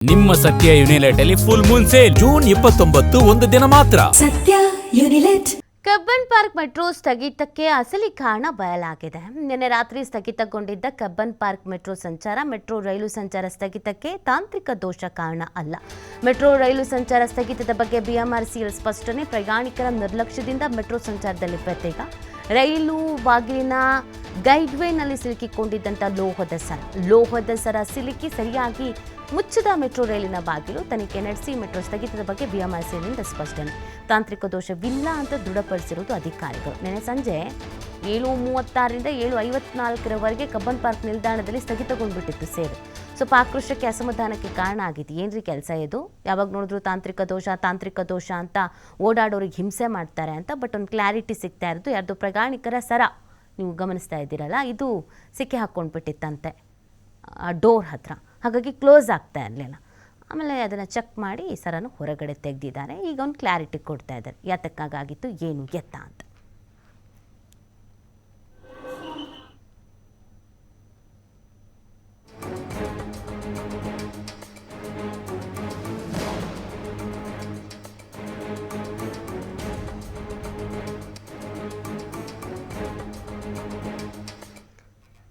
ನಿಮ್ಮ ಸತ್ಯ ಯುನಿಲೆಟ್ ಅಲ್ಲಿ ಫುಲ್ ಮೂನ್ ಸೇಲ್ ಜೂನ್ 29 ಒಂದು ದಿನ ಮಾತ್ರ. ಸತ್ಯ ಯುನಿಲೆಟ್. ಕಬ್ಬನ್ ಪಾರ್ಕ್ ಮೆಟ್ರೋ ಸ್ಥಗಿತಕ್ಕೆ ಅಸಲಿ ಕಾರಣ ಬಯಲಾಗಿದೆ. ನಿನ್ನೆ ರಾತ್ರಿ ಸ್ಥಗಿತಗೊಂಡಿದ್ದ ಕಬ್ಬನ್ ಪಾರ್ಕ್ ಮೆಟ್ರೋ ರೈಲು ಸಂಚಾರ ಸ್ಥಗಿತಕ್ಕೆ ತಾಂತ್ರಿಕ ದೋಷ ಕಾರಣ ಅಲ್ಲ. ಮೆಟ್ರೋ ರೈಲು ಸಂಚಾರ ಸ್ಥಗಿತದ ಬಗ್ಗೆ ಬಿಎಂಆರ್ಸಿಎಲ್ ಸ್ಪಷ್ಟನೆ. ಪ್ರಯಾಣಿಕರ ನಿರ್ಲಕ್ಷ್ಯದಿಂದ ಮೆಟ್ರೋ ಸಂಚಾರದಲ್ಲಿ ವ್ಯತ್ಯಯ. ರೈಲು ಬಾಗಿಲಿನ ಗೈಡ್ವೇನಲ್ಲಿ ಸಿಲುಕಿಕೊಂಡಿದ್ದಂಥ ಲೋಹದ ಸರ ಸಿಲುಕಿ ಸರಿಯಾಗಿ ಮುಚ್ಚಿದ ಮೆಟ್ರೋ ರೈಲಿನ ಬಾಗಿಲು. ತನಿಖೆ ನಡೆಸಿ ಮೆಟ್ರೋ ಸ್ಥಗಿತದ ಬಗ್ಗೆ ಬಿಎಂಆರ್ಸಿಎಲ್ನಿಂದ ಸ್ಪಷ್ಟನೆ. ತಾಂತ್ರಿಕ ದೋಷವಿಲ್ಲ ಅಂತ ದೃಢಪಡಿಸಿರುವುದು ಅಧಿಕಾರಿಗಳು. ನಿನ್ನೆ ಸಂಜೆ 7:36ರಿಂದ 7:54ರವರೆಗೆ ಕಬ್ಬನ್ ಪಾರ್ಕ್ ನಿಲ್ದಾಣದಲ್ಲಿ ಸ್ಥಗಿತಗೊಂಡ್ಬಿಟ್ಟಿತ್ತು ಸೇವೆ. ಸ್ವಲ್ಪ ಆಕ್ರೋಶಕ್ಕೆ ಅಸಮಾಧಾನಕ್ಕೆ ಕಾರಣ ಆಗಿದೆ. ಏನ್ರಿ ಕೆಲಸ ಇದು? ಯಾವಾಗ ನೋಡಿದ್ರು ತಾಂತ್ರಿಕ ದೋಷ ಅಂತ ಓಡಾಡೋರಿಗೆ ಹಿಂಸೆ ಮಾಡ್ತಾರೆ ಅಂತ. ಬಟ್ ಒಂದು ಕ್ಲಾರಿಟಿ ಸಿಗ್ತಾ ಇರೋದು, ಯಾರ್ದು ಪ್ರಯಾಣಿಕರ ಸರ ನೀವು ಗಮನಿಸ್ತಾ ಇದ್ದೀರಲ್ಲ, ಇದು ಸಿಕ್ಕಿ ಹಾಕ್ಕೊಂಡ್ಬಿಟ್ಟಿತ್ತಂತೆ ಡೋರ್ ಹತ್ರ. ಹಾಗಾಗಿ ಕ್ಲೋಸ್ ಆಗ್ತಾ ಇರಲಿಲ್ಲ. ಆಮೇಲೆ ಅದನ್ನು ಚೆಕ್ ಮಾಡಿ ಸರನ್ನು ಹೊರಗಡೆ ತೆಗೆದಿದ್ದಾರೆ. ಈಗ ಒಂದು ಕ್ಲಾರಿಟಿ ಕೊಡ್ತಾ ಇದ್ದಾರೆ, ಯಾತಕ್ಕಾಗಿತ್ತು ಏನು ಎತ್ತ ಅಂತ.